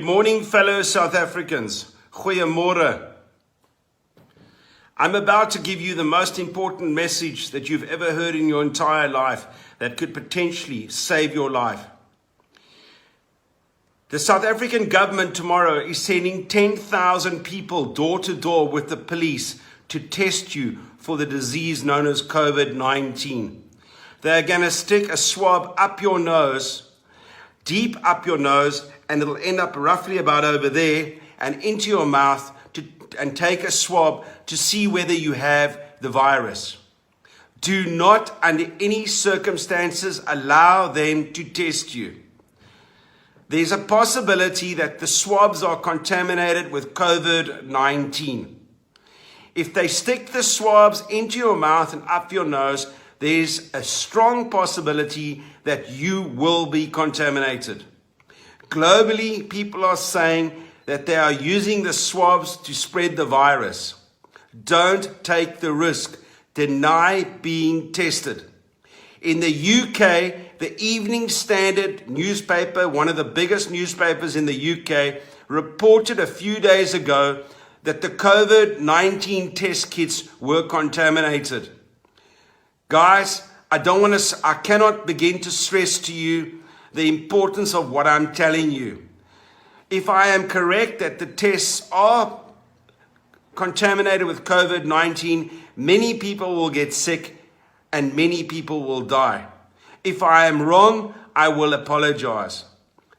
Good morning, fellow South Africans. Goeiemorgen. I'm about to give you the most important message that you've ever heard in your entire life that could potentially save your life. The South African government tomorrow is sending 10,000 people door to door with the police to test you for the disease known as COVID-19. They're going to stick a swab up your nose, deep up your nose, and it'll end up roughly about over there and into your mouth and take a swab to see whether you have the virus. Do not, under any circumstances, allow them to test you. There's a possibility that the swabs are contaminated with COVID-19. If they stick the swabs into your mouth and up your nose, there's a strong possibility that you will be contaminated. Globally, people are saying that they are using the swabs to spread the virus. Don't take the risk. Deny being tested. In the UK, the Evening Standard newspaper, one of the biggest newspapers in the UK, reported a few days ago that the COVID-19 test kits were contaminated. Guys, I cannot begin to stress to you the importance of what I'm telling you. If I am correct that the tests are contaminated with COVID-19, many people will get sick and many people will die. If I am wrong, I will apologize.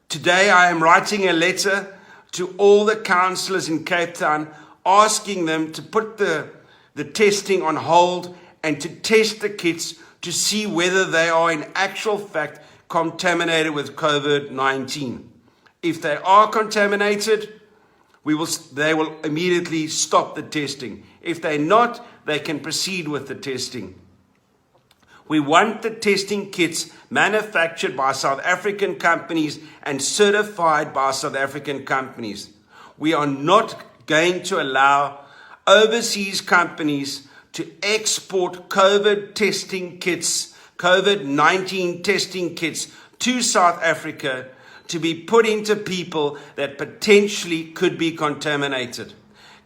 Today I am writing a letter to all the councillors in Cape Town asking them to put the testing on hold and to test the kits to see whether they are in actual fact contaminated with COVID-19. If they are contaminated, they will immediately stop the testing. If they're not, they can proceed with the testing. We want the testing kits manufactured by South African companies and certified by South African companies. We are not going to allow overseas companies to export COVID testing kits, COVID-19 testing kits to South Africa to be put into people that potentially could be contaminated.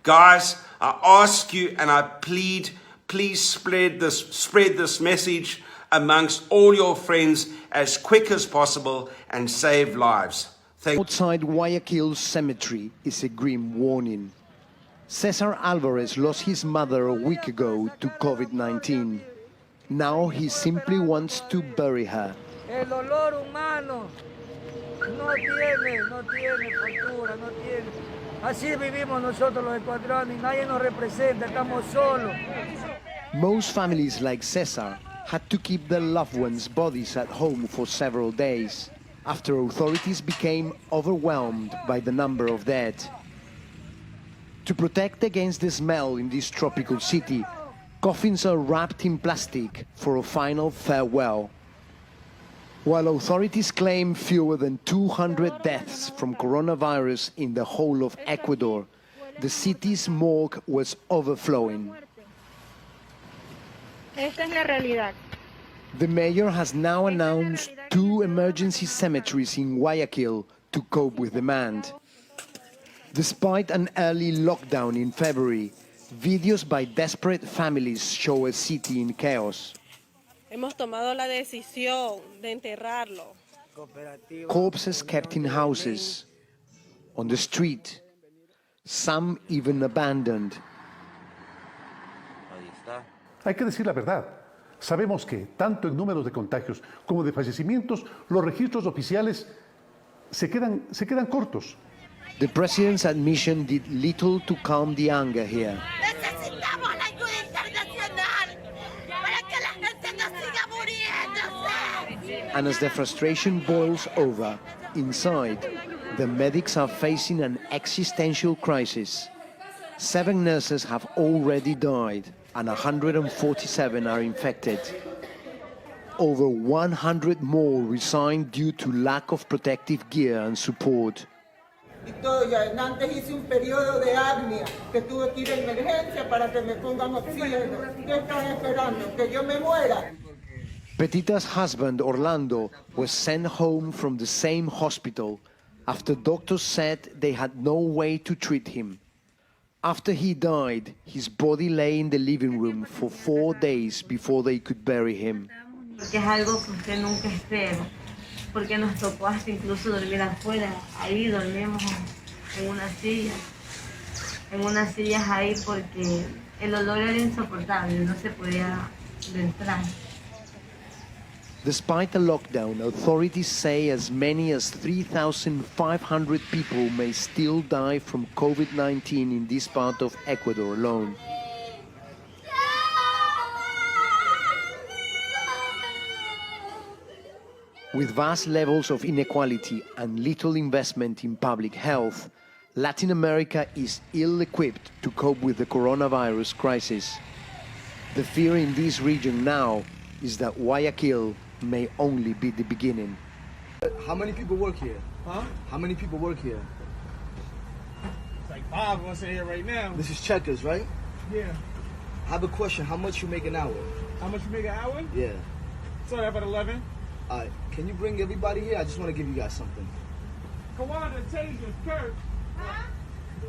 Guys, I ask you and I plead, please spread this message amongst all your friends as quick as possible and save lives. Outside Guayaquil's cemetery is a grim warning. Cesar Alvarez lost his mother a week ago to COVID-19. Now he simply wants to bury her. El dolor humano no tiene factura, no tiene. Así vivimos nosotros los ecuatorianos y nadie nos representa, estamos solos. Most families like Cesar had to keep their loved ones' bodies at home for several days after authorities became overwhelmed by the number of dead. To protect against the smell in this tropical city, coffins are wrapped in plastic for a final farewell. While authorities claim fewer than 200 deaths from coronavirus in the whole of Ecuador, the city's morgue was overflowing. Esta es la realidad. The mayor has now announced 2 emergency cemeteries in Guayaquil to cope with demand. Despite an early lockdown in February, videos by desperate families show a city in chaos. Hemos tomado la decisión de enterrarlo. Corpses kept in houses, on the street, some even abandoned. Hay que decir la verdad. Sabemos que, tanto en números de contagios como de fallecimientos, los registros oficiales se quedan cortos. The president's admission did little to calm the anger here. Necesitamos la ayuda internacional para que la gente no siga muriéndose. And as the frustration boils over, inside, the medics are facing an existential crisis. 7 nurses have already died and 147 are infected. Over 100 more resigned due to lack of protective gear and support. Y todo, ya antes hice un periodo de apnea, que tuve que ir a emergencia para que me pongan oxígeno. ¿Qué están esperando? ¿Que yo me muera? Petita's husband, Orlando, was sent home from the same hospital, after doctors said they had no way to treat him. After he died, his body lay in the living room for 4 days before they could bury him. Porque es algo que usted nunca espera, porque nos tocó hasta incluso dormir afuera, ahí dormimos en unas sillas ahí porque el olor era insoportable, no se podía entrar. Despite the lockdown, authorities say as many as 3,500 people may still die from COVID-19 in this part of Ecuador alone. With vast levels of inequality and little investment in public health, Latin America is ill-equipped to cope with the coronavirus crisis. The fear in this region now is that Guayaquil may only be the beginning. How many people work here? Huh? How many people work here? It's like 5 of us in here right now. This is Checkers, right? Yeah. I have a question. How much you make an hour? How much you make an hour? Yeah. Sorry, about 11. All right. Can you bring everybody here? I just want to give you guys something. Kawanda, Taser, Kurt.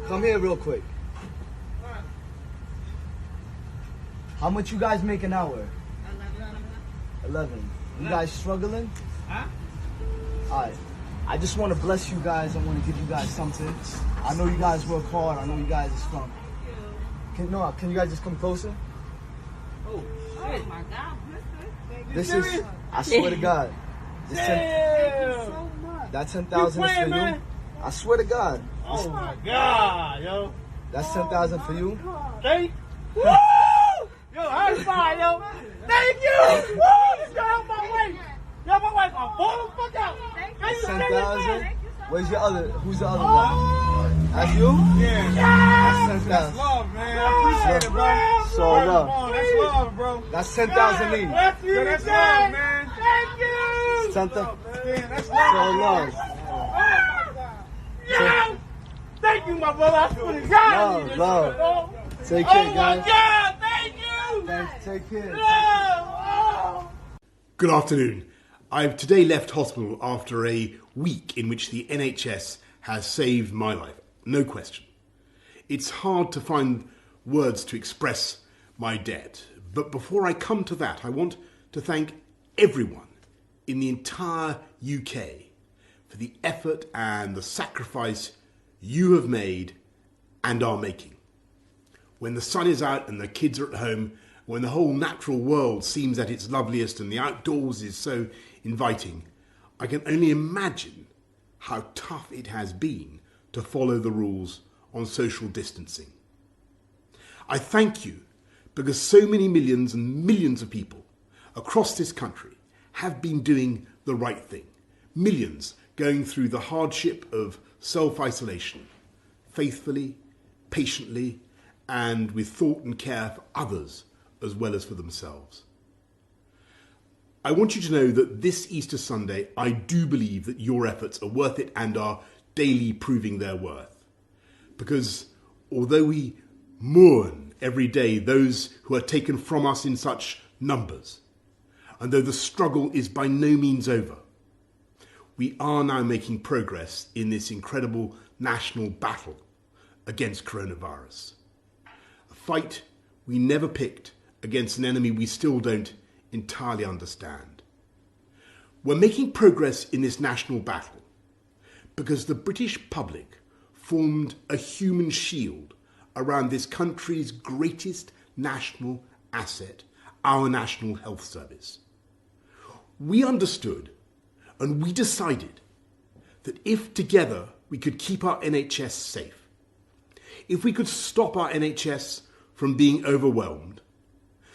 Come here real quick. How much you guys make an hour? 11. You guys struggling? Huh? All right. I just want to bless you guys. I want to give you guys something. I know you guys work hard. I know you guys are strong. Can you guys just come closer? Oh, shit. My God. This is, I swear to God. This that 10,000 is for you. Man? I swear to God. Oh my God, yo. That's 10,000 for you. Thank you. Woo! Yo, high five, yo. Thank you. Woo! This gonna help my wife. Yo, my wife, I'm full the fuck out. That's 10,000. Where's your other? Who's the other guy? That's you? Yeah. That's 10,000. That's love, man. I appreciate it, bro. So love. That's love, bro. That's 10,000 each. That's you, that's love, man. Thank you. Santa. Man, that's So love. love. Yo! Thank you, my brother. I swear to God. Love. Take care, Oh my guys. God, thank you. Thanks. Take care. Oh. Good afternoon. I've today left hospital after a week in which the NHS has saved my life, no question. It's hard to find words to express my debt, but before I come to that, I want to thank everyone in the entire UK for the effort and the sacrifice you have made and are making. When the sun is out and the kids are at home, when the whole natural world seems at its loveliest and the outdoors is so inviting, I can only imagine how tough it has been to follow the rules on social distancing. I thank you because so many millions and millions of people across this country have been doing the right thing. Millions going through the hardship of self-isolation, faithfully, patiently, and with thought and care for others as well as for themselves. I want you to know that this Easter Sunday, I do believe that your efforts are worth it and are daily proving their worth. Because although we mourn every day those who are taken from us in such numbers, and though the struggle is by no means over, we are now making progress in this incredible national battle against coronavirus. A fight we never picked against an enemy we still don't entirely understand. We're making progress in this national battle because the British public formed a human shield around this country's greatest national asset, our National Health Service. We understood and we decided that if together we could keep our NHS safe, if we could stop our NHS from being overwhelmed,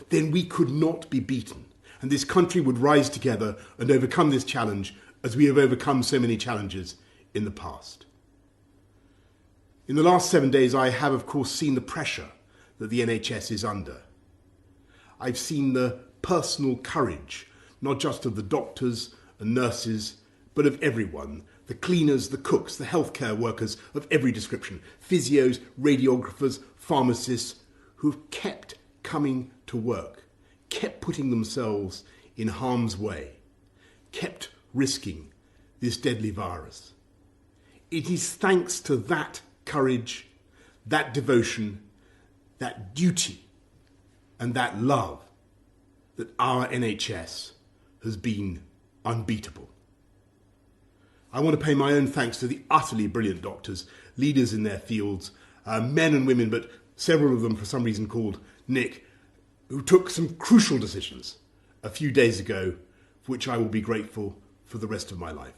then we could not be beaten, and this country would rise together and overcome this challenge as we have overcome so many challenges in the past. In the last 7 days, I have, of course, seen the pressure that the NHS is under. I've seen the personal courage, not just of the doctors and nurses, but of everyone, the cleaners, the cooks, the healthcare workers of every description, physios, radiographers, pharmacists, who have kept coming to work, kept putting themselves in harm's way, kept risking this deadly virus. it is thanks to that courage, that devotion, that duty, and that love that our NHS has been unbeatable. I want to pay my own thanks to the utterly brilliant doctors, leaders in their fields, men and women, but several of them for some reason called Nick, who took some crucial decisions a few days ago, for which I will be grateful for the rest of my life.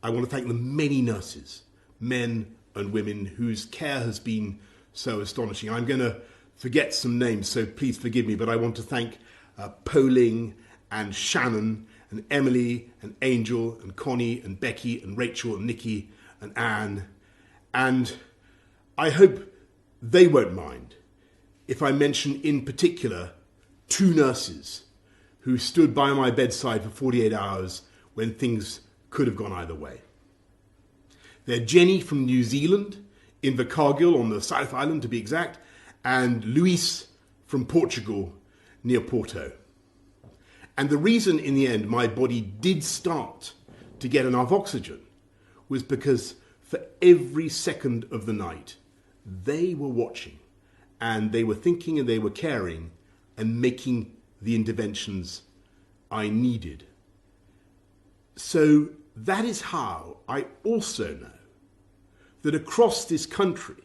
I want to thank the many nurses, men and women, whose care has been so astonishing. I'm going to forget some names, so please forgive me, but I want to thank Poling and Shannon and Emily and Angel and Connie and Becky and Rachel and Nikki and Anne. And I hope they won't mind if I mention in particular 2 nurses who stood by my bedside for 48 hours when things could have gone either way. They're Jenny from New Zealand, Invercargill on the South Island to be exact, and Luis from Portugal near Porto. And the reason in the end my body did start to get enough oxygen was because for every second of the night they were watching and they were thinking and they were caring and making the interventions I needed. So that is how I also know that across this country,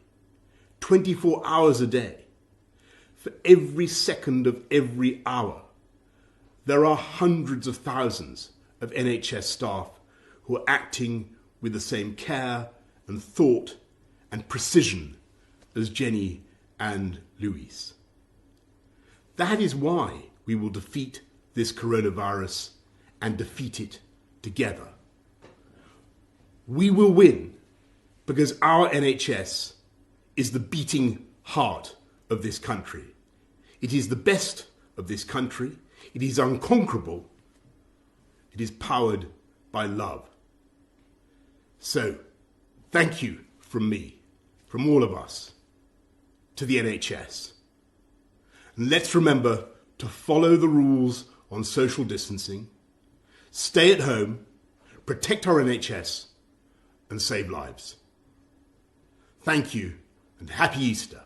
24 hours a day, for every second of every hour, there are hundreds of thousands of NHS staff who are acting with the same care and thought and precision as Jenny and Luis. That is why we will defeat this coronavirus and defeat it together. We will win because our NHS is the beating heart of this country. It is the best of this country. It is unconquerable. It is powered by love. So, thank you from me, from all of us, to the NHS. And let's remember to follow the rules on social distancing, stay at home, protect our NHS, and save lives. Thank you, and happy Easter.